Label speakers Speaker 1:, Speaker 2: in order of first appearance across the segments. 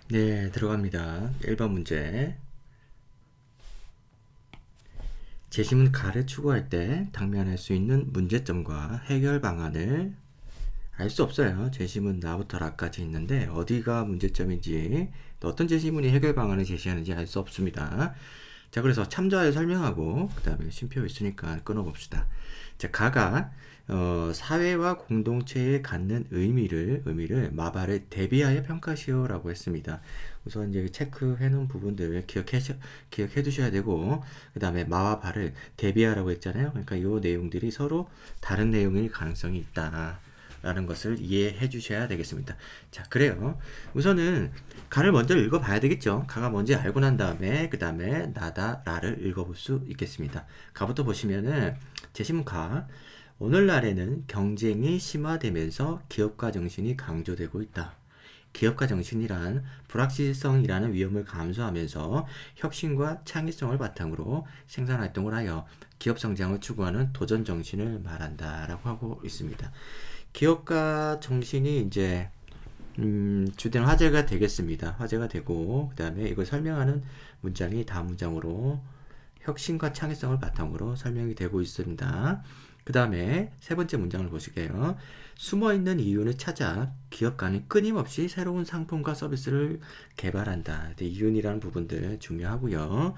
Speaker 1: 네, 들어갑니다. 1번 문제. 재심은 가를 추구할 때 당면할 수 있는 문제점과 해결 방안을 알 수 없어요. 재심은 나부터 라까지 있는데 어디가 문제점인지 또 어떤 재심문이 해결 방안을 제시하는지 알 수 없습니다. 자, 그래서 참조하여 설명하고 그 다음에 쉼표 있으니까 끊어봅시다. 자, 가가 사회와 공동체에 갖는 의미를 마발을 대비하여 평가시오라고 했습니다. 우선 이제 체크해 놓은 부분들 기억해 두셔야 되고, 그 다음에 마와 발을 대비하라고 했잖아요. 그러니까 이 내용들이 서로 다른 내용일 가능성이 있다 라는 것을 이해해 주셔야 되겠습니다. 자, 그래요. 우선은 가를 먼저 읽어 봐야 되겠죠. 가가 뭔지 알고 난 다음에 그 다음에 나다 라를 읽어 볼 수 있겠습니다. 가부터 보시면은 재심 가, 오늘날에는 경쟁이 심화되면서 기업가 정신이 강조되고 있다. 기업가 정신이란 불확실성이라는 위험을 감수하면서 혁신과 창의성을 바탕으로 생산활동을 하여 기업 성장을 추구하는 도전 정신을 말한다 라고 하고 있습니다. 기업가 정신이 이제 주된 화제가 되겠습니다. 화제가 되고 그 다음에 이걸 설명하는 문장이 다음 문장으로 혁신과 창의성을 바탕으로 설명이 되고 있습니다. 그 다음에 세 번째 문장을 보시게요. 숨어있는 이윤을 찾아 기업 간이 끊임없이 새로운 상품과 서비스를 개발한다. 이윤이라는 부분들 중요하고요.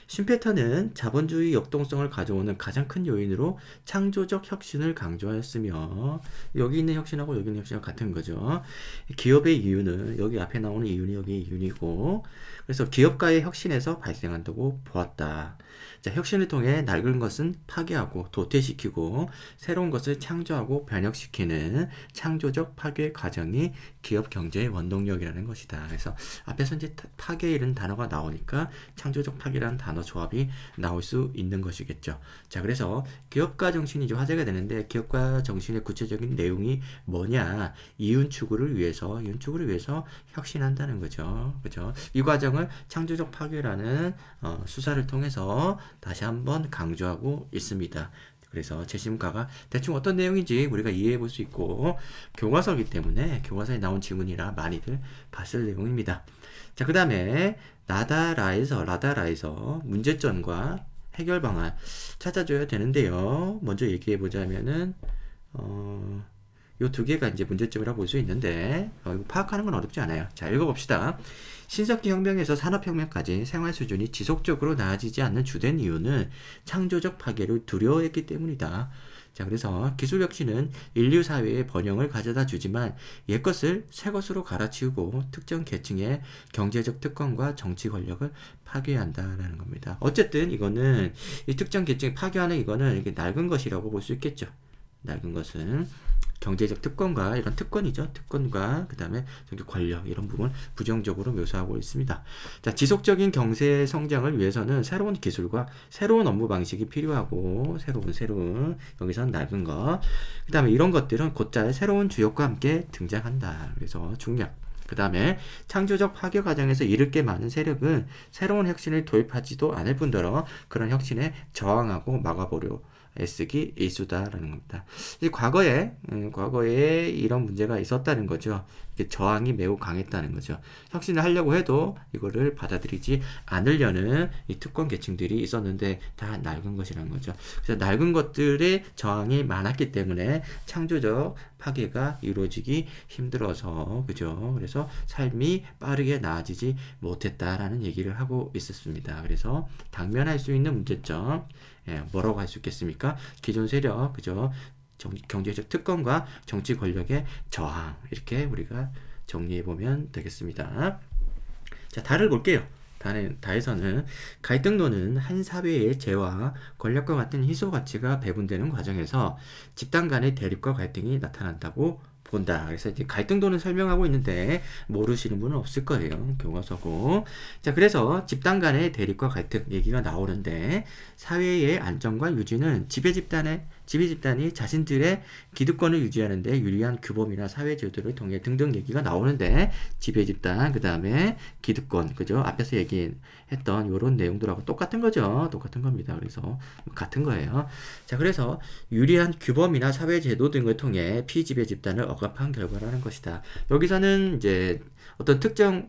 Speaker 1: 쉼페터는 자본주의 역동성을 가져오는 가장 큰 요인으로 창조적 혁신을 강조하였으며, 여기 있는 혁신하고 여기 있는 혁신하고 같은 거죠. 기업의 이윤은 여기 앞에 나오는 이윤이 여기 이윤이고, 그래서 기업가의 혁신에서 발생한다고 보았다. 자, 혁신을 통해 낡은 것은 파괴하고 도태시키고 새로운 것을 창조하고 변혁시키는 창조적 파괴 과정이 기업 경제의 원동력이라는 것이다. 그래서 앞에서 이제 파괴이라는 단어가 나오니까 창조적 파괴라는 단어 조합이 나올 수 있는 것이겠죠. 자, 그래서 기업가 정신이 이제 화제가 되는데, 기업가 정신의 구체적인 내용이 뭐냐? 이윤 추구를 위해서 혁신한다는 거죠. 그죠? 이 과정을 창조적 파괴라는 수사를 통해서 다시 한번 강조하고 있습니다. 그래서 재심가가 대충 어떤 내용인지 우리가 이해해 볼 수 있고, 교과서이기 때문에 교과서에 나온 지문이라 많이들 봤을 내용입니다. 자, 그 다음에 라다라에서 문제점과 해결 방안 찾아줘야 되는데요. 먼저 얘기해 보자면은 요 두 개가 이제 문제점이라고 볼 수 있는데, 이거 파악하는 건 어렵지 않아요. 자, 읽어봅시다. 신석기 혁명에서 산업혁명까지 생활 수준이 지속적으로 나아지지 않는 주된 이유는 창조적 파괴를 두려워했기 때문이다. 자, 그래서 기술혁신은 인류 사회의 번영을 가져다 주지만 옛것을 새것으로 갈아치우고 특정 계층의 경제적 특권과 정치 권력을 파괴한다라는 겁니다. 어쨌든 이거는 이 특정 계층 파괴하는 이거는 이게 낡은 것이라고 볼 수 있겠죠. 낡은 것은 경제적 특권과 이런 특권이죠. 특권과 그 다음에 권력 이런 부분 부정적으로 묘사하고 있습니다. 자, 지속적인 경제 성장을 위해서는 새로운 기술과 새로운 업무 방식이 필요하고, 새로운 여기서는 낡은 거, 그 다음에 이런 것들은 곧잘 새로운 주역과 함께 등장한다. 그래서 중력. 그 다음에 창조적 파괴 과정에서 이를 게 많은 세력은 새로운 혁신을 도입하지도 않을 뿐더러 그런 혁신에 저항하고 막아보려 애쓰기 일수다라는 겁니다. 과거에 이런 문제가 있었다는 거죠. 저항이 매우 강했다는 거죠. 혁신을 하려고 해도 이거를 받아들이지 않으려는 이 특권 계층들이 있었는데 다 낡은 것이라는 거죠. 그래서 낡은 것들의 저항이 많았기 때문에 창조적 파괴가 이루어지기 힘들어서, 그죠? 그래서 삶이 빠르게 나아지지 못했다라는 얘기를 하고 있었습니다. 그래서 당면할 수 있는 문제점, 뭐라고 할 수 있겠습니까? 기존 세력, 그죠? 경제적 특권과 정치 권력의 저항, 이렇게 우리가 정리해보면 되겠습니다. 자, 다를 볼게요. 다에서는 갈등론은 한 사회의 재와 권력과 같은 희소 가치가 배분되는 과정에서 집단 간의 대립과 갈등이 나타난다고 본다. 그래서 이제 갈등론을 설명하고 있는데 모르시는 분은 없을 거예요. 교과서고. 자, 그래서 집단 간의 대립과 갈등 얘기가 나오는데, 사회의 안정과 유지는 지배 집단의 지배집단이 자신들의 기득권을 유지하는데 유리한 규범이나 사회제도를 통해 등등 얘기가 나오는데 지배집단, 그 다음에 기득권, 그죠? 앞에서 얘기했던 이런 내용들하고 똑같은 거죠. 똑같은 겁니다. 그래서 같은 거예요. 자, 그래서 유리한 규범이나 사회제도 등을 통해 피지배집단을 억압한 결과라는 것이다. 여기서는 이제 어떤 특정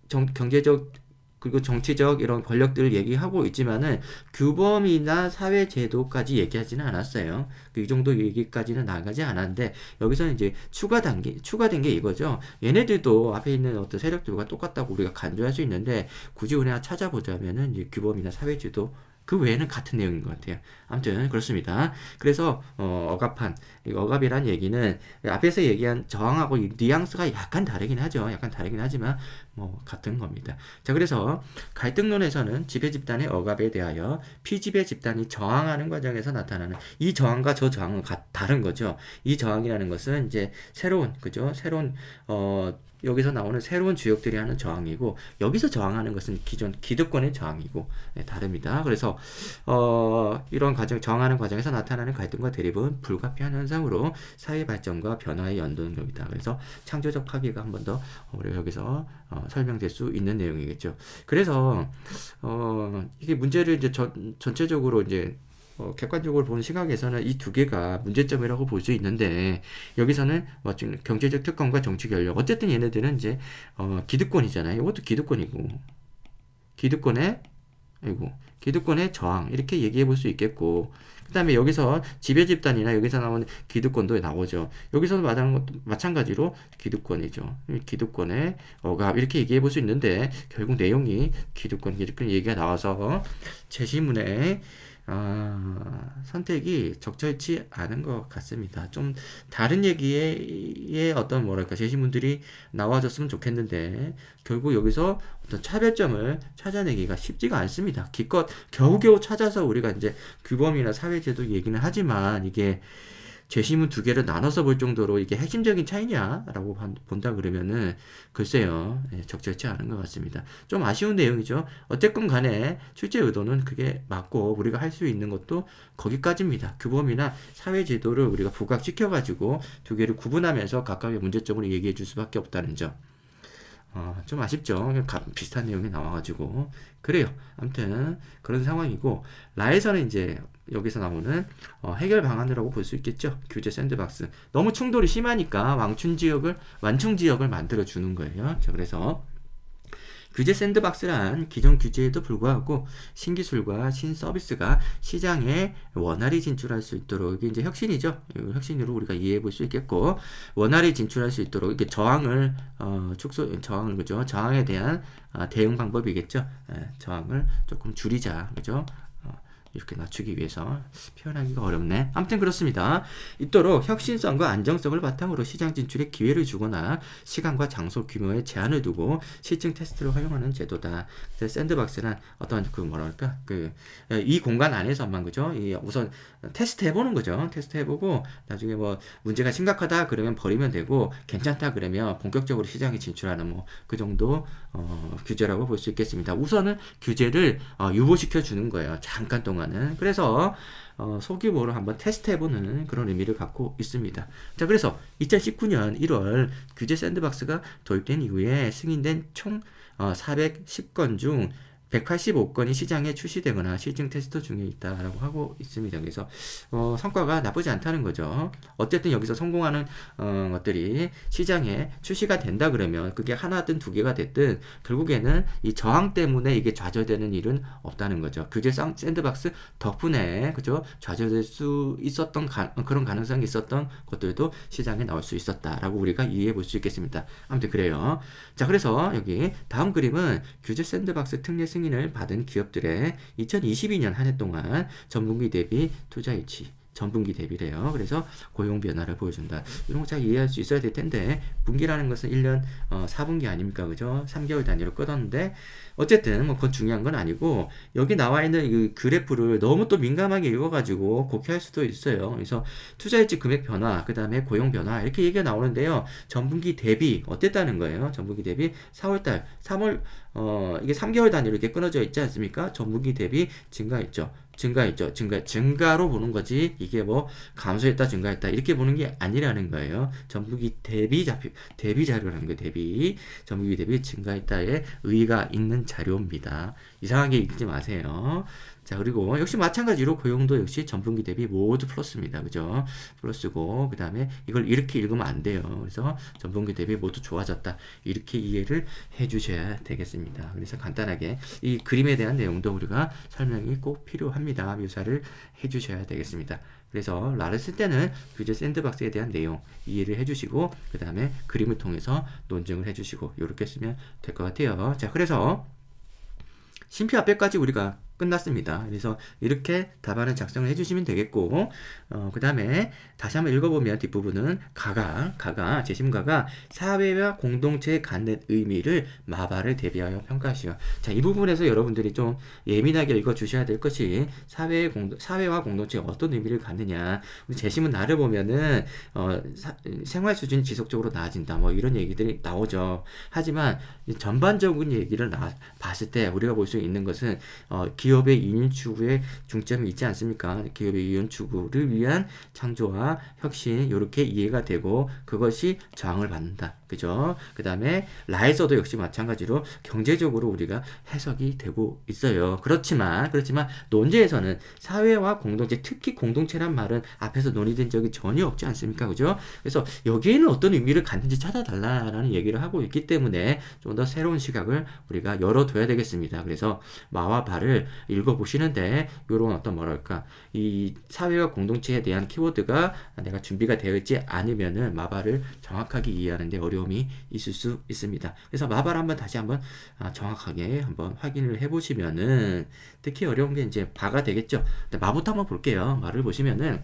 Speaker 1: 경제적 그리고 정치적 이런 권력들을 얘기하고 있지만은 규범이나 사회제도까지 얘기하지는 않았어요. 이 정도 얘기까지는 나가지 않았는데 여기서는 이제 추가된 게 이거죠. 얘네들도 앞에 있는 어떤 세력들과 똑같다고 우리가 간주할 수 있는데 굳이 우리가 찾아보자면은 이제 규범이나 사회제도 그 외에는 같은 내용인 것 같아요. 아무튼 그렇습니다. 그래서 억압한 억압이란 얘기는 앞에서 얘기한 저항하고 뉘앙스가 약간 다르긴 하죠. 약간 다르긴 하지만 뭐 같은 겁니다. 자, 그래서 갈등론에서는 지배집단의 억압에 대하여 피지배집단이 저항하는 과정에서 나타나는 이 저항과 저 저항은 다른 거죠. 이 저항이라는 것은 이제 새로운 여기서 나오는 새로운 주역들이 하는 저항이고 여기서 저항하는 것은 기존 기득권의 저항이고 다릅니다. 그래서 이런 저항하는 과정에서 나타나는 갈등과 대립은 불가피한 현상으로 사회 발전과 변화의 연동력이다. 그래서 창조적 파괴가 한 번 더 우리가 여기서 설명될 수 있는 내용이겠죠. 그래서 이게 문제를 이제 전체적으로 이제 객관적으로 보는 시각에서는 이 두 개가 문제점이라고 볼 수 있는데 여기서는 경제적 특권과 정치 권력 어쨌든 얘네들은 이제 기득권이잖아요. 이것도 기득권이고 기득권의 저항 이렇게 얘기해 볼 수 있겠고 그 다음에 여기서 지배집단이나 여기서 나오는 기득권도 나오죠. 여기서도 마찬가지로 기득권이죠. 기득권의 억압 이렇게 얘기해 볼 수 있는데 결국 내용이 기득권 얘기가 나와서 제시문에 선택이 적절치 않은 것 같습니다. 좀 다른 얘기의 어떤 제시문들이 나와줬으면 좋겠는데 결국 여기서 어떤 차별점을 찾아내기가 쉽지가 않습니다. 기껏 겨우겨우 찾아서 우리가 이제 규범이나 사회제도 얘기는 하지만 이게 제시문 두 개를 나눠서 볼 정도로 이게 핵심적인 차이냐라고 본다 그러면은 글쎄요, 적절치 않은 것 같습니다. 좀 아쉬운 내용이죠. 어쨌건 간에 출제 의도는 그게 맞고 우리가 할 수 있는 것도 거기까지입니다. 규범이나 사회제도를 우리가 부각시켜가지고 두 개를 구분하면서 각각의 문제점을 얘기해 줄 수밖에 없다는 점. 좀 아쉽죠. 비슷한 내용이 나와가지고. 그래요. 아무튼, 그런 상황이고, 라에서는 이제, 여기서 나오는, 해결 방안이라고 볼 수 있겠죠. 규제 샌드박스. 너무 충돌이 심하니까 완충 지역을 만들어주는 거예요. 자, 그래서, 규제 샌드박스란 기존 규제에도 불구하고 신기술과 신서비스가 시장에 원활히 진출할 수 있도록 이게 이제 혁신이죠. 혁신으로 우리가 이해해 볼 수 있겠고 원활히 진출할 수 있도록 이게 저항을 그죠? 저항에 대한 대응 방법이겠죠. 저항을 조금 줄이자, 그죠? 이렇게 낮추기 위해서 표현하기가 어렵네. 아무튼 그렇습니다. 있도록 혁신성과 안정성을 바탕으로 시장 진출에 기회를 주거나 시간과 장소 규모에 제한을 두고 실증 테스트를 활용하는 제도다. 샌드박스란 어떤 이 공간 안에서만 그죠? 우선 테스트 해보는 거죠. 테스트 해보고 나중에 뭐 문제가 심각하다 그러면 버리면 되고 괜찮다 그러면 본격적으로 시장에 진출하는 그 정도 규제라고 볼 수 있겠습니다. 우선은 규제를 유보시켜 주는 거예요. 잠깐 동안. 그래서 소규모로 한번 테스트해보는 그런 의미를 갖고 있습니다. 자, 그래서 2019년 1월 규제 샌드박스가 도입된 이후에 승인된 총 410건 중 185건이 시장에 출시되거나 실증 테스트 중에 있다라고 하고 있습니다. 그래서 성과가 나쁘지 않다는 거죠. 어쨌든 여기서 성공하는 것들이 시장에 출시가 된다 그러면 그게 하나든 두 개가 됐든 결국에는 이 저항 때문에 이게 좌절되는 일은 없다는 거죠. 규제 샌드박스 덕분에 그죠? 좌절될 수 있었던 그런 가능성이 있었던 것들도 시장에 나올 수 있었다라고 우리가 이해해 볼 수 있겠습니다. 아무튼 그래요. 자, 그래서 여기 다음 그림은 규제 샌드박스 특례 승인을 받은 기업들의 2022년 한 해 동안 전분기 대비 투자 유치 전분기 대비래요. 그래서 고용 변화를 보여준다. 이런 거 잘 이해할 수 있어야 될 텐데 분기라는 것은 1년 4분기 아닙니까? 그죠? 3개월 단위로 끊었는데 어쨌든 그건 중요한 건 아니고 여기 나와 있는 이 그래프를 너무 또 민감하게 읽어가지고 곡해할 수도 있어요. 그래서 투자일지 금액 변화, 그 다음에 고용 변화 이렇게 얘기가 나오는데요. 전분기 대비 어땠다는 거예요? 전분기 대비 4월달, 3월 이게 3개월 단위로 이렇게 끊어져 있지 않습니까? 전분기 대비 증가했죠. 증가했죠. 증가로 보는 거지, 이게 뭐 감소했다, 증가했다, 이렇게 보는 게 아니라는 거예요. 전분기 대비 자료라는 거예요. 전분기 대비 증가했다에 의의가 있는 자료입니다. 이상하게 읽지 마세요. 자, 그리고 역시 마찬가지로 고용도 역시 전분기 대비 모두 플러스입니다. 그죠? 플러스고, 그 다음에 이걸 이렇게 읽으면 안 돼요. 그래서 전분기 대비 모두 좋아졌다, 이렇게 이해를 해 주셔야 되겠습니다. 그래서 간단하게 이 그림에 대한 내용도 우리가 설명이 꼭 필요합니다. 묘사를 해 주셔야 되겠습니다. 그래서 라를 쓸 때는 규제 샌드박스에 대한 내용 이해를 해주시고, 그 다음에 그림을 통해서 논증을 해주시고, 이렇게 쓰면 될 것 같아요. 자, 그래서 심표 앞에까지 우리가 끝났습니다. 그래서 이렇게 답안을 작성을 해주시면 되겠고, 그 다음에 다시 한번 읽어보면 뒷부분은 제시문가가 사회와 공동체에 갖는 의미를 마발을 대비하여 평가하시오. 자, 이 부분에서 여러분들이 좀 예민하게 읽어주셔야 될 것이 사회와 공동체에 어떤 의미를 갖느냐. 우리 제시문 나를 보면은 생활 수준이 지속적으로 나아진다, 뭐 이런 얘기들이 나오죠. 하지만 전반적인 얘기를 봤을 때 우리가 볼 수 있는 것은 기업의 이윤 추구에 중점이 있지 않습니까? 기업의 이윤 추구를 위한 창조와 혁신, 이렇게 이해가 되고 그것이 저항을 받는다. 그죠? 그 다음에 라에서도 역시 마찬가지로 경제적으로 우리가 해석이 되고 있어요. 그렇지만 논제에서는 사회와 공동체, 특히 공동체란 말은 앞에서 논의된 적이 전혀 없지 않습니까? 그죠? 그래서 여기에는 어떤 의미를 갖는지 찾아달라라는 얘기를 하고 있기 때문에 좀 더 새로운 시각을 우리가 열어둬야 되겠습니다. 그래서 마와 바를 읽어보시는데 이런 어떤 뭐랄까, 이 사회와 공동체에 대한 키워드가 내가 준비가 되어 있지 않으면은 마바를 정확하게 이해하는데 어려움이 있을 수 있습니다. 그래서 마바를 다시 한번 정확하게 한번 확인을 해보시면은, 특히 어려운 게 이제 바가 되겠죠. 마부터 한번 볼게요. 마를 보시면은,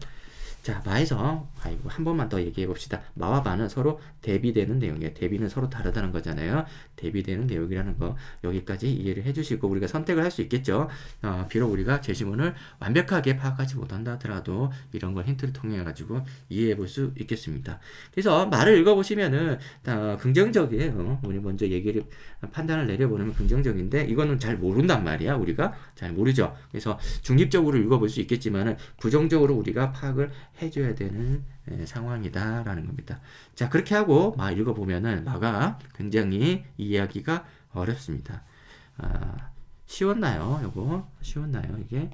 Speaker 1: 자, 마에서 한 번만 더 얘기해 봅시다. 마와 바는 서로 대비되는 내용이에요. 대비는 서로 다르다는 거잖아요. 대비되는 내용이라는 거 여기까지 이해를 해주시고 우리가 선택을 할 수 있겠죠. 비록 우리가 제시문을 완벽하게 파악하지 못한다 하더라도 이런 걸 힌트를 통해 가지고 이해해 볼 수 있겠습니다. 그래서 말을 읽어보시면은 긍정적이에요. 우리 먼저 판단을 내려보면 긍정적인데, 이거는 잘 모른단 말이야. 우리가 잘 모르죠. 그래서 중립적으로 읽어볼 수 있겠지만은 부정적으로 우리가 파악을 해줘야 되는 상황이다라는 겁니다. 자, 그렇게 하고 마 읽어보면은 마가 굉장히 이해하기가 어렵습니다. 쉬웠나요? 요거 쉬웠나요? 이게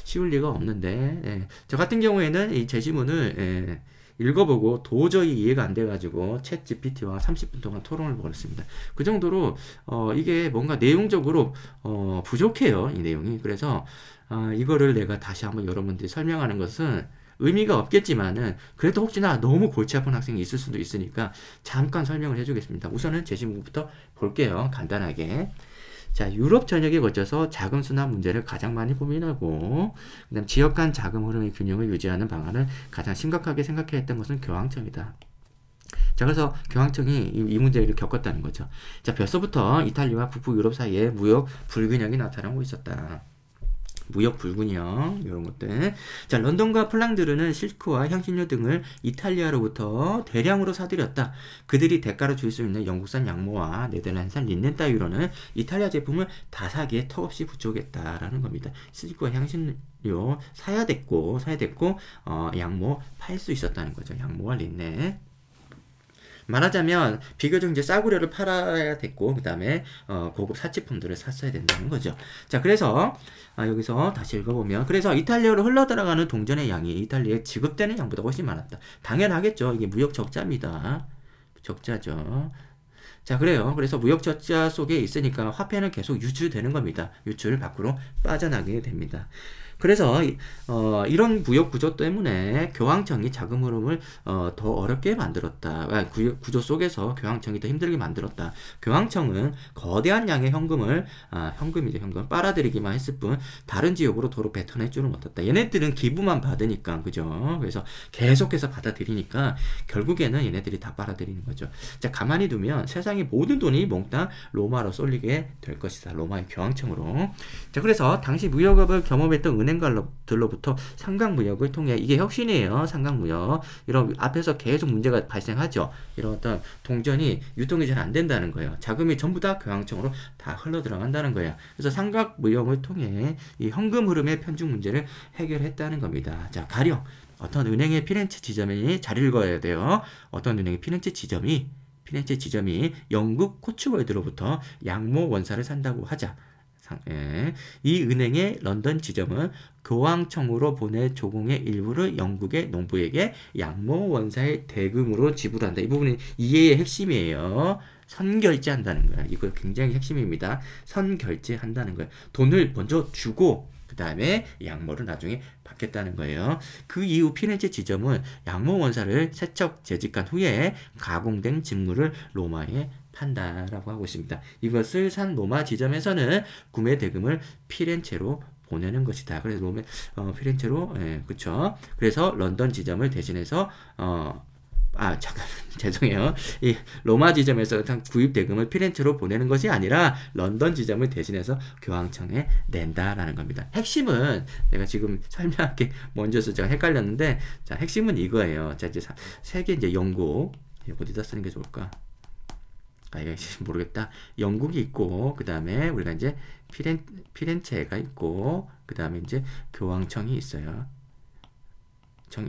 Speaker 1: 쉬울 리가 없는데, 저 같은 경우에는 이 제시문을 읽어보고 도저히 이해가 안 돼가지고 챗 GPT와 30분 동안 토론을 벌였습니다. 그 정도로 이게 뭔가 내용적으로 부족해요, 이 내용이. 그래서 이거를 내가 다시 한번 여러분들이 설명하는 것은 의미가 없겠지만은 그래도 혹시나 너무 골치 아픈 학생이 있을 수도 있으니까 잠깐 설명을 해주겠습니다. 우선은 제시문부터 볼게요. 간단하게. 자, 유럽 전역에 걸쳐서 자금 수납 문제를 가장 많이 고민하고, 그다음 지역 간 자금 흐름의 균형을 유지하는 방안을 가장 심각하게 생각해야 했던 것은 교황청이다. 자, 그래서 교황청이 이 문제를 겪었다는 거죠. 자, 벌써부터 이탈리아와 북부 유럽 사이에 무역 불균형이 나타나고 있었다. 무역 불균형, 이런 것들. 자, 런던과 플랑드르는 실크와 향신료 등을 이탈리아로부터 대량으로 사들였다. 그들이 대가로 줄 수 있는 영국산 양모와 네덜란드산 린넨 따위로는 이탈리아 제품을 다 사기에 턱없이 부족했다라는 겁니다. 실크와 향신료 사야 됐고 양모 팔 수 있었다는 거죠. 양모와 린넨. 말하자면 비교적 이제 싸구려를 팔아야 됐고, 그 다음에 고급 사치품들을 샀어야 된다는 거죠. 자, 그래서 여기서 다시 읽어보면, 그래서 이탈리아로 흘러들어가는 동전의 양이 이탈리아에 지급되는 양보다 훨씬 많았다. 당연하겠죠. 이게 무역 적자입니다. 적자죠. 자, 그래요. 그래서 무역 적자 속에 있으니까 화폐는 계속 유출되는 겁니다. 유출 밖으로 빠져나가게 됩니다. 그래서 이런 무역 구조 때문에 교황청이 자금 흐름을 더 어렵게 만들었다. 구조 속에서 교황청이 더 힘들게 만들었다. 교황청은 거대한 양의 현금을 빨아들이기만 했을 뿐 다른 지역으로 도로 뱉어내지는 못했다. 얘네들은 기부만 받으니까, 그죠? 그래서 계속해서 받아들이니까 결국에는 얘네들이 다 빨아들이는 거죠. 자, 가만히 두면 세상의 모든 돈이 몽땅 로마로 쏠리게 될 것이다. 로마의 교황청으로. 자, 그래서 당시 무역업을 경험했던 은행들로부터 삼각무역을 통해 이게 혁신이에요. 삼각무역. 이런 앞에서 계속 문제가 발생하죠. 이런 어떤 동전이 유통이 잘 안 된다는 거예요. 자금이 전부 다 교황청으로 다 흘러 들어간다는 거예요. 그래서 삼각무역을 통해 이 현금 흐름의 편중 문제를 해결했다는 겁니다. 자, 가령 어떤 은행의 피렌체 지점이 잘 읽어야 돼요. 어떤 은행의 피렌체 지점이 영국 코츠월드로부터 양모 원사를 산다고 하자. 이 은행의 런던 지점은 교황청으로 보낼 조공의 일부를 영국의 농부에게 양모 원사의 대금으로 지불한다. 이 부분은 이해의 핵심이에요. 선결제한다는 거야. 이거 굉장히 핵심입니다. 선결제한다는 거야. 돈을 먼저 주고 그 다음에 양모를 나중에 받겠다는 거예요. 그 이후 피렌체 지점은 양모 원사를 세척 재직한 후에 가공된 직물을 로마에 판다라고 하고 있습니다. 이것을 산 로마 지점에서는 구매 대금을 피렌체로 보내는 것이다. 그래서 피렌체로, 그쵸. 그래서 런던 지점을 대신해서, 잠깐, 죄송해요. 이 로마 지점에서 구입 대금을 피렌체로 보내는 것이 아니라 런던 지점을 대신해서 교황청에 낸다라는 겁니다. 핵심은 내가 지금 설명할 게 먼저서 제가 헷갈렸는데, 자, 핵심은 이거예요. 자, 이제 세계 이제 영국, 어디다 쓰는 게 좋을까? 이거 모르겠다. 영국이 있고, 그 다음에 우리가 이제 피렌체가 있고, 그 다음에 이제 교황청이 있어요.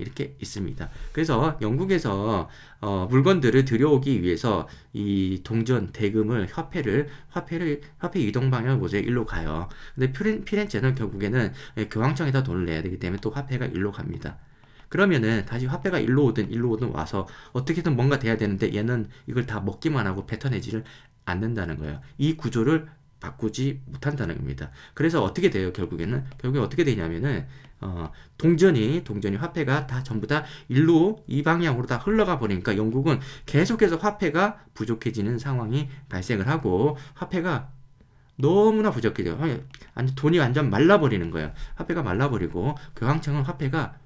Speaker 1: 이렇게 있습니다. 그래서 영국에서 물건들을 들여오기 위해서 이 동전 대금을 화폐 이동 방향을 보세요. 일로 가요. 근데 피렌체는 결국에는 교황청에다 돈을 내야 되기 때문에 또 화폐가 일로 갑니다. 그러면은 다시 화폐가 일로 오든 와서 어떻게든 뭔가 돼야 되는데 얘는 이걸 다 먹기만 하고 뱉어내지를 않는다는 거예요. 이 구조를 바꾸지 못한다는 겁니다. 그래서 어떻게 돼요? 결국에 어떻게 되냐면은 동전이 화폐가 다 전부 다 이 방향으로 다 흘러가 버리니까 영국은 계속해서 화폐가 부족해지는 상황이 발생을 하고 화폐가 너무나 부족해져요. 돈이 완전 말라버리는 거예요. 화폐가 말라버리고 교황청은 화폐가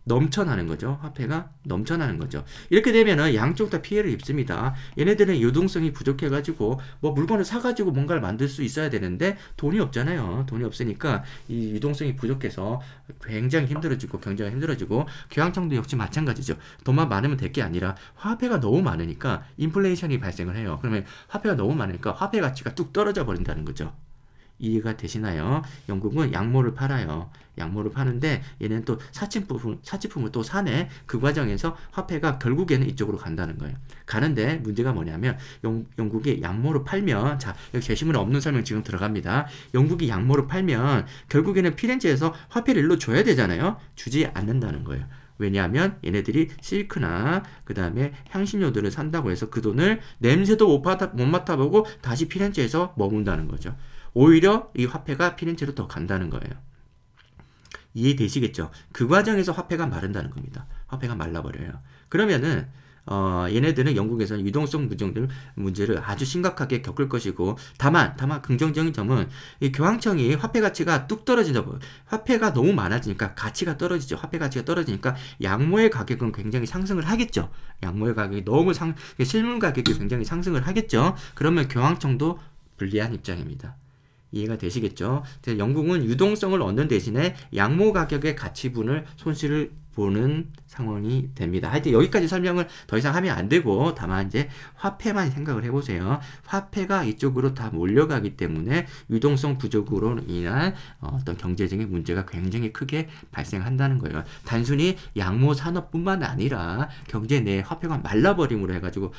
Speaker 1: 넘쳐나는 거죠. 화폐가 넘쳐나는 거죠. 이렇게 되면은 양쪽 다 피해를 입습니다. 얘네들은 유동성이 부족해가지고 뭐 물건을 사가지고 뭔가를 만들 수 있어야 되는데 돈이 없잖아요. 돈이 없으니까 이 유동성이 부족해서 굉장히 힘들어지고 경제가 힘들어지고 교황청도 역시 마찬가지죠. 돈만 많으면 될 게 아니라 화폐가 너무 많으니까 인플레이션이 발생을 해요. 그러면 화폐가 너무 많으니까 화폐 가치가 뚝 떨어져 버린다는 거죠. 이해가 되시나요? 영국은 양모를 팔아요. 양모를 파는데 얘는 또 사치품을 또 사네. 그 과정에서 화폐가 결국에는 이쪽으로 간다는 거예요. 가는데 문제가 뭐냐면 영국이 양모를 팔면 자 여기 제시문에 없는 설명 지금 들어갑니다. 영국이 양모를 팔면 결국에는 피렌체에서 화폐를 일로 줘야 되잖아요. 주지 않는다는 거예요. 왜냐하면 얘네들이 실크나 그 다음에 향신료들을 산다고 해서 그 돈을 냄새도 못 맡아보고 다시 피렌체에서 머문다는 거죠. 오히려 이 화폐가 피렌체로 더 간다는 거예요. 이해되시겠죠? 그 과정에서 화폐가 마른다는 겁니다. 화폐가 말라버려요. 그러면은 얘네들은 영국에서는 유동성 문제를 아주 심각하게 겪을 것이고 다만 긍정적인 점은 이 교황청이 화폐 가치가 뚝 떨어진다. 화폐가 너무 많아지니까 가치가 떨어지죠. 화폐 가치가 떨어지니까 양모의 가격은 굉장히 상승을 하겠죠. 양모의 가격이 실물 가격이 굉장히 상승을 하겠죠. 그러면 교황청도 불리한 입장입니다. 이해가 되시겠죠? 영국은 유동성을 얻는 대신에 양모 가격의 가치분을 손실을 보는 상황이 됩니다. 하여튼 여기까지 설명을 더 이상 하면 안 되고 다만 이제 화폐만 생각을 해보세요. 화폐가 이쪽으로 다 몰려가기 때문에 유동성 부족으로 인한 어떤 경제적인 문제가 굉장히 크게 발생한다는 거예요. 단순히 양모 산업뿐만 아니라 경제 내 화폐가 말라버림으로 해가지고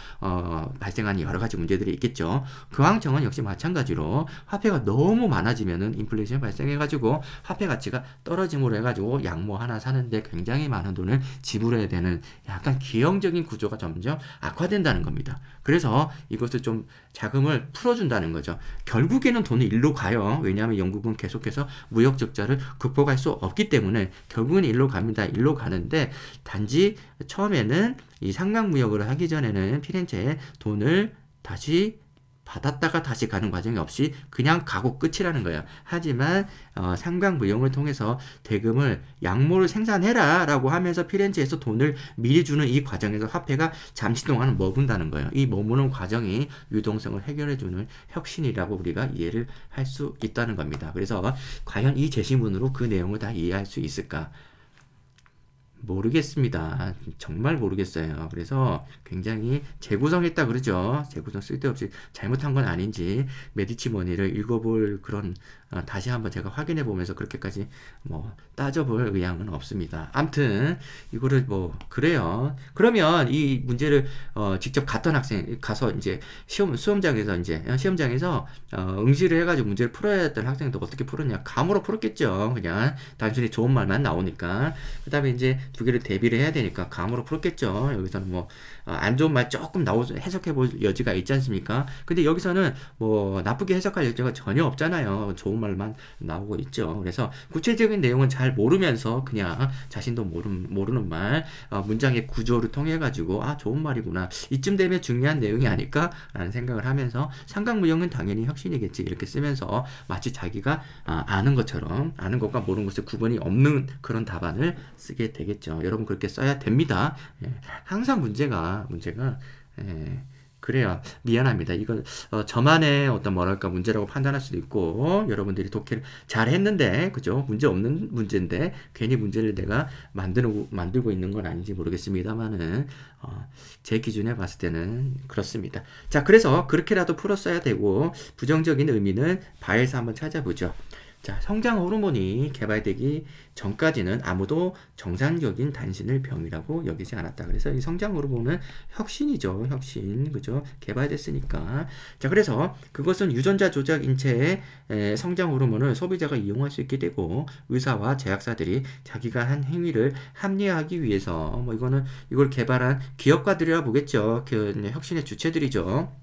Speaker 1: 발생하는 여러 가지 문제들이 있겠죠. 교황청은 역시 마찬가지로 화폐가 너무 많아지면은 인플레이션이 발생해가지고 화폐 가치가 떨어짐으로 해가지고 양모 하나 사는데 굉장히 많은 돈을 지불해야 되는 약간 기형적인 구조가 점점 악화된다는 겁니다. 그래서 이것을 좀 자금을 풀어준다는 거죠. 결국에는 돈이 일로 가요. 왜냐하면 영국은 계속해서 무역 적자를 극복할 수 없기 때문에 결국은 일로 갑니다. 일로 가는데 단지 처음에는 이 삼각무역을 하기 전에는 피렌체에 돈을 다시 받았다가 다시 가는 과정이 없이 그냥 가고 끝이라는 거예요. 하지만 상강무용을 통해서 대금을 양모를 생산해라 라고 하면서 피렌체에서 돈을 미리 주는 이 과정에서 화폐가 잠시 동안 머문다는 거예요. 이 머무는 과정이 유동성을 해결해주는 혁신이라고 우리가 이해를 할 수 있다는 겁니다. 그래서 과연 이 제시문으로 그 내용을 다 이해할 수 있을까? 모르겠습니다. 정말 모르겠어요. 그래서 굉장히 재구성했다 그러죠. 재구성 쓸데없이 잘못한 건 아닌지 메디치 머니를 읽어볼 그런 다시 한번 제가 확인해 보면서 그렇게까지 뭐 따져볼 의향은 없습니다. 암튼 이거를 뭐 그래요. 그러면 이 문제를 직접 갔던 학생 가서 이제 시험장에서 응시를 해가지고 문제를 풀어야 했던 학생도 어떻게 풀었냐? 감으로 풀었겠죠. 그냥 단순히 좋은 말만 나오니까. 그다음에 이제 두 개를 대비를 해야 되니까 감으로 풀었겠죠. 여기서는 뭐 안 좋은 말 조금 해석해 볼 여지가 있지 않습니까? 근데 여기서는 뭐 나쁘게 해석할 여지가 전혀 없잖아요. 좋은 말만 나오고 있죠. 그래서 구체적인 내용은 잘 모르면서 그냥 자신도 모르는 말, 문장의 구조를 통해 가지고 좋은 말이구나. 이쯤 되면 중요한 내용이 아닐까라는 생각을 하면서 상강무용은 당연히 혁신이겠지 이렇게 쓰면서 마치 자기가 아는 것처럼 아는 것과 모르는 것의 구분이 없는 그런 답안을 쓰게 되겠죠. 여러분 그렇게 써야 됩니다. 항상 문제가 그래요. 미안합니다. 이건 저만의 어떤 뭐랄까 문제라고 판단할 수도 있고 여러분들이 독해를 잘 했는데 그죠? 문제 없는 문제인데 괜히 문제를 내가 만들고 있는 건 아닌지 모르겠습니다만은 제 기준에 봤을 때는 그렇습니다. 자, 그래서 그렇게라도 풀었어야 되고 부정적인 의미는 바에서 한번 찾아보죠. 자, 성장 호르몬이 개발되기 전까지는 아무도 정상적인 단신을 병이라고 여기지 않았다. 그래서 이 성장 호르몬은 혁신이죠. 혁신. 그죠? 개발됐으니까. 자, 그래서 그것은 유전자 조작 인체의 성장 호르몬을 소비자가 이용할 수 있게 되고 의사와 제약사들이 자기가 한 행위를 합리화하기 위해서 이걸 개발한 기업가들이라 보겠죠. 그 혁신의 주체들이죠.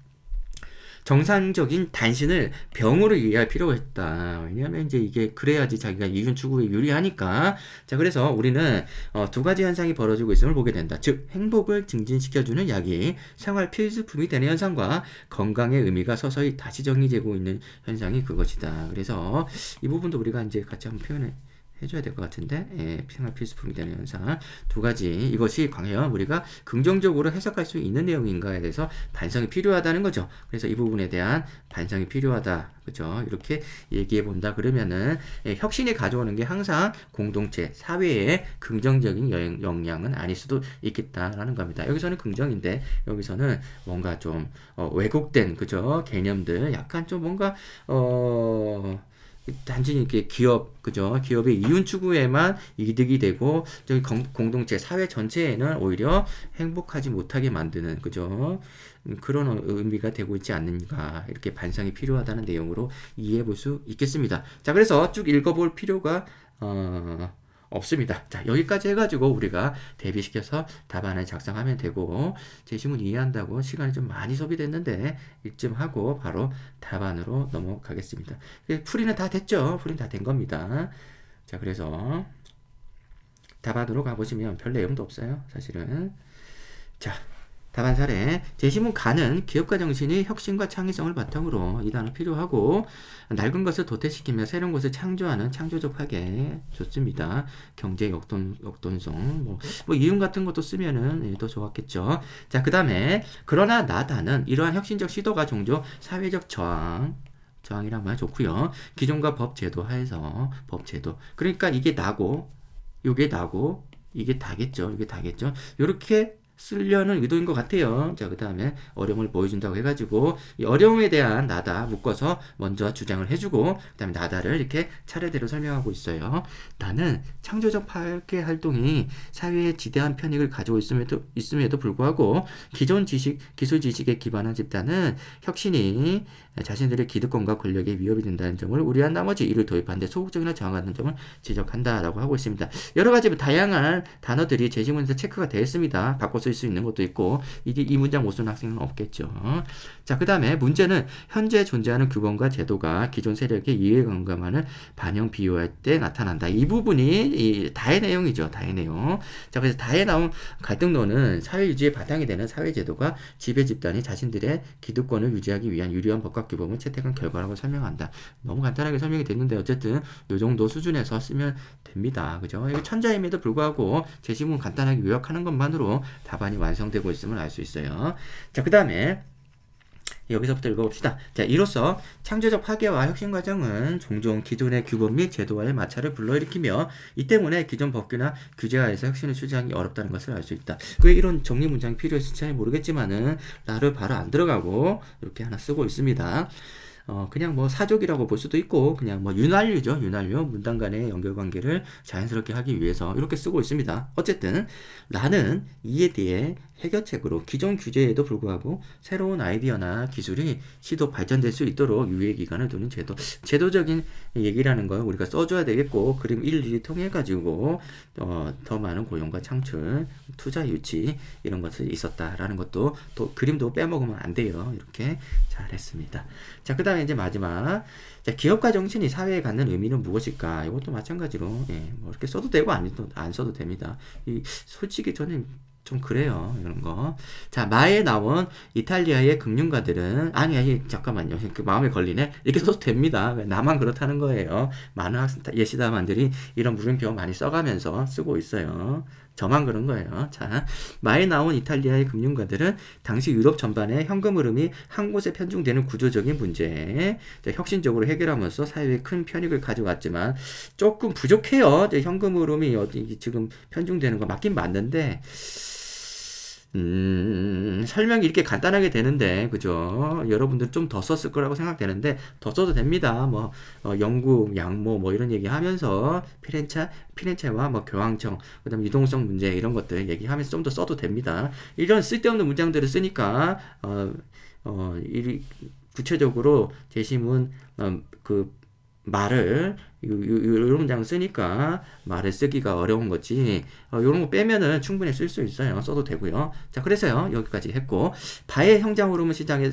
Speaker 1: 정상적인 단신을 병으로 이해할 필요가 있다. 왜냐하면 이제 이게 그래야지 자기가 이윤 추구에 유리하니까. 자, 그래서 우리는 두 가지 현상이 벌어지고 있음을 보게 된다. 즉, 행복을 증진시켜주는 약이 생활 필수품이 되는 현상과 건강의 의미가 서서히 다시 정리되고 있는 현상이 그것이다. 그래서 이 부분도 우리가 이제 같이 한번 표현해 줘야 될 것 같은데, 생활 필수품이 되는 현상 두 가지, 이것이 과연 우리가 긍정적으로 해석할 수 있는 내용인가에 대해서 반성이 필요하다는 거죠. 그래서 이 부분에 대한 반성이 필요하다, 그죠? 이렇게 얘기해 본다 그러면은 혁신이 가져오는 게 항상 공동체, 사회에 긍정적인 영향은 아닐 수도 있겠다라는 겁니다. 여기서는 긍정인데 여기서는 뭔가 좀 왜곡된, 그죠? 개념들, 약간 좀 뭔가 단순히 이렇게 그죠? 기업의 이윤 추구에만 이득이 되고, 저기 공동체, 사회 전체에는 오히려 행복하지 못하게 만드는, 그죠? 그런 의미가 되고 있지 않는가. 이렇게 반성이 필요하다는 내용으로 이해해 볼 수 있겠습니다. 자, 그래서 쭉 읽어볼 필요가, 없습니다. 자, 여기까지 해가지고 우리가 대비시켜서 답안을 작성하면 되고, 제시문 이해한다고 시간이 좀 많이 소비됐는데 이쯤 하고 바로 답안으로 넘어가겠습니다. 풀이는 다 됐죠? 풀이는 다 된 겁니다. 자, 그래서 답안으로 가보시면 별 내용도 없어요, 사실은. 자, 답안 사례. 제시문 가는 기업가 정신이 혁신과 창의성을 바탕으로 이 단어 필요하고, 낡은 것을 도태시키며 새로운 것을 창조하는 창조적 화계 좋습니다. 경제 역동성 뭐 이윤 같은 것도 쓰면은 더 좋았겠죠. 자, 그 다음에 그러나 나다는 이러한 혁신적 시도가 종종 사회적 저항이란 말 좋고요. 기존과 법 제도 하에서 법 제도, 그러니까 이게 나고 이게 나고 이게 다겠죠. 이게 다겠죠. 요렇게 쓰려는 의도인 것 같아요. 자, 그 다음에 어려움을 보여준다고 해가지고 이 어려움에 대한 나다 묶어서 먼저 주장을 해주고 그 다음에 나다를 이렇게 차례대로 설명하고 있어요. 나는 창조적 파괴 활동이 사회에 지대한 편익을 가지고 있음에도 불구하고 기존 기술 지식에 기반한 집단은 혁신이 자신들의 기득권과 권력에 위협이 된다는 점을 우려한 나머지 이를 도입하는데 소극적이나 저항하는 점을 지적한다라고 하고 있습니다. 여러 가지 다양한 단어들이 제시문에서 체크가 되어 있습니다. 바꿔 쓸 수 있는 것도 있고, 이게 이 문장 못 쓰는 학생은 없겠죠. 자, 그 다음에 문제는 현재 존재하는 규범과 제도가 기존 세력의 이해관계만을 반영 비유할 때 나타난다. 이 부분이 다의 내용이죠. 다의 내용. 자, 그래서 다에 나온 갈등론은 사회 유지의 바탕이 되는 사회제도가 지배 집단이 자신들의 기득권을 유지하기 위한 유리한 법과 규범을 채택한 결과라고 설명한다. 너무 간단하게 설명이 됐는데 어쨌든 이 정도 수준에서 쓰면 됩니다. 그죠? 이게 천자임에도 불구하고 제시문 간단하게 요약하는 것만으로 답안이 완성되고 있음을 알 수 있어요. 자, 그 다음에 여기서부터 읽어봅시다. 자, 이로써 창조적 파괴와 혁신 과정은 종종 기존의 규범 및 제도와의 마찰을 불러일으키며 이 때문에 기존 법규나 규제하에서 혁신을 추진하기 어렵다는 것을 알 수 있다. 왜 이런 정리 문장이 필요했을지 잘 모르겠지만은 나를 바로 안 들어가고 이렇게 하나 쓰고 있습니다. 그냥 뭐 사족이라고 볼 수도 있고 그냥 뭐 윤활유죠. 윤활유. 문단 간의 연결관계를 자연스럽게 하기 위해서 이렇게 쓰고 있습니다. 어쨌든 나는 이에 대해 해결책으로 기존 규제에도 불구하고 새로운 아이디어나 기술이 시도 발전될 수 있도록 유예기간을 두는 제도적인 얘기라는 걸 우리가 써줘야 되겠고, 그림 일일이 통해가지고 더 많은 고용과 창출, 투자 유치 이런 것이 있었다라는 것도 또 그림도 빼먹으면 안 돼요. 이렇게 잘했습니다. 자, 그 다음에 이제 마지막, 자, 기업가 정신이 사회에 갖는 의미는 무엇일까? 이것도 마찬가지로 뭐 이렇게 써도 되고 안 써도 됩니다. 솔직히 저는 좀 그래요. 이런 거. 자, 마에 나온 이탈리아의 금융가들은 아니 잠깐만요. 그 마음에 걸리네. 이렇게 써도 됩니다. 나만 그렇다는 거예요. 많은 학생 예시담안들이 이런 물음표 많이 써가면서 쓰고 있어요. 저만 그런 거예요. 자, 마에 나온 이탈리아의 금융가들은 당시 유럽 전반의 현금 흐름이 한 곳에 편중되는 구조적인 문제, 혁신적으로 해결하면서 사회에 큰 편익을 가져왔지만 조금 부족해요. 현금 흐름이 지금 편중되는 거 맞긴 맞는데 설명이 이렇게 간단하게 되는데, 그죠? 여러분들 좀 더 썼을 거라고 생각되는데, 더 써도 됩니다. 뭐, 영국, 양모, 뭐 이런 얘기 하면서, 피렌체와 뭐 교황청, 그 다음에 유동성 문제, 이런 것들 얘기하면서 좀 더 써도 됩니다. 이런 쓸데없는 문장들을 쓰니까, 구체적으로 제시문, 말을 이런 문장을 쓰니까 말을 쓰기가 어려운 거지. 이런 거 빼면은 충분히 쓸 수 있어요. 써도 되고요. 자, 그래서요 여기까지 했고, 바의 성장 호르몬 시장의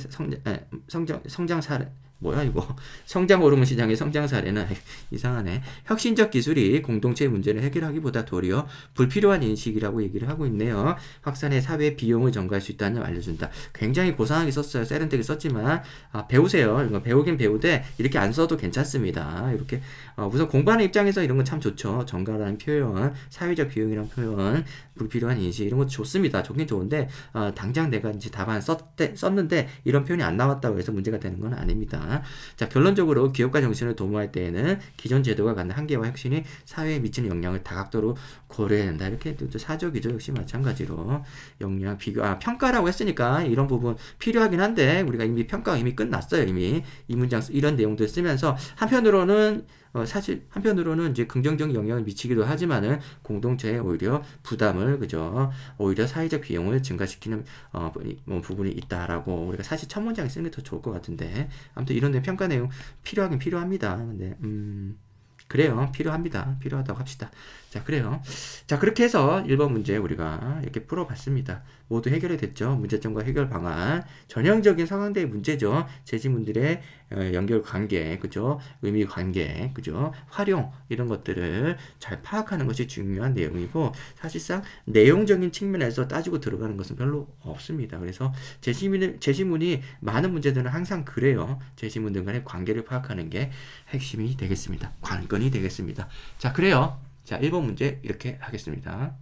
Speaker 1: 성장 사례, 뭐야 이거, 성장 호르몬 시장의 성장 사례는 이상하네. 혁신적 기술이 공동체의 문제를 해결하기보다 도리어 불필요한 인식이라고 얘기를 하고 있네요. 확산의 사회 비용을 전가할 수 있다는 걸 알려준다. 굉장히 고상하게 썼어요. 세련되게 썼지만 배우세요. 이거 배우긴 배우되 이렇게 안 써도 괜찮습니다. 이렇게 우선 공부하는 입장에서 이런 건 참 좋죠. 전가라는 표현, 사회적 비용이라는 표현, 불필요한 인식 이런 것도 좋습니다. 좋긴 좋은데 당장 내가 이제 답안 썼는데 이런 표현이 안 나왔다고 해서 문제가 되는 건 아닙니다. 자, 결론적으로 기업가 정신을 도모할 때에는 기존 제도가 갖는 한계와 혁신이 사회에 미치는 영향을 다각도로 고려해야 된다. 이렇게 또 사족이죠. 역시 마찬가지로 영향, 비교, 평가라고 했으니까 이런 부분 필요하긴 한데 우리가 이미 평가가 이미 끝났어요. 이미 이 문장 이런 내용들 쓰면서 한편으로는 사실 한편으로는 이제 긍정적인 영향을 미치기도 하지만은 공동체에 오히려 부담을, 그죠? 오히려 사회적 비용을 증가시키는 부분이 있다라고 우리가 사실 첫 문장에 쓰는 게 더 좋을 것 같은데, 아무튼 이런 데 평가 내용 필요하긴 필요합니다. 근데 그래요. 필요하다고 합시다. 자, 그래요. 자, 그렇게 해서 1번 문제 우리가 이렇게 풀어봤습니다. 모두 해결이 됐죠. 문제점과 해결 방안. 전형적인 서강대의 문제죠. 제시문들의 연결 관계, 그죠? 의미 관계, 그죠? 활용, 이런 것들을 잘 파악하는 것이 중요한 내용이고, 사실상 내용적인 측면에서 따지고 들어가는 것은 별로 없습니다. 그래서 제시문이 많은 문제들은 항상 그래요. 제시문들 간의 관계를 파악하는 게 핵심이 되겠습니다. 관건이 되겠습니다. 자, 그래요. 자, 1번 문제 이렇게 하겠습니다.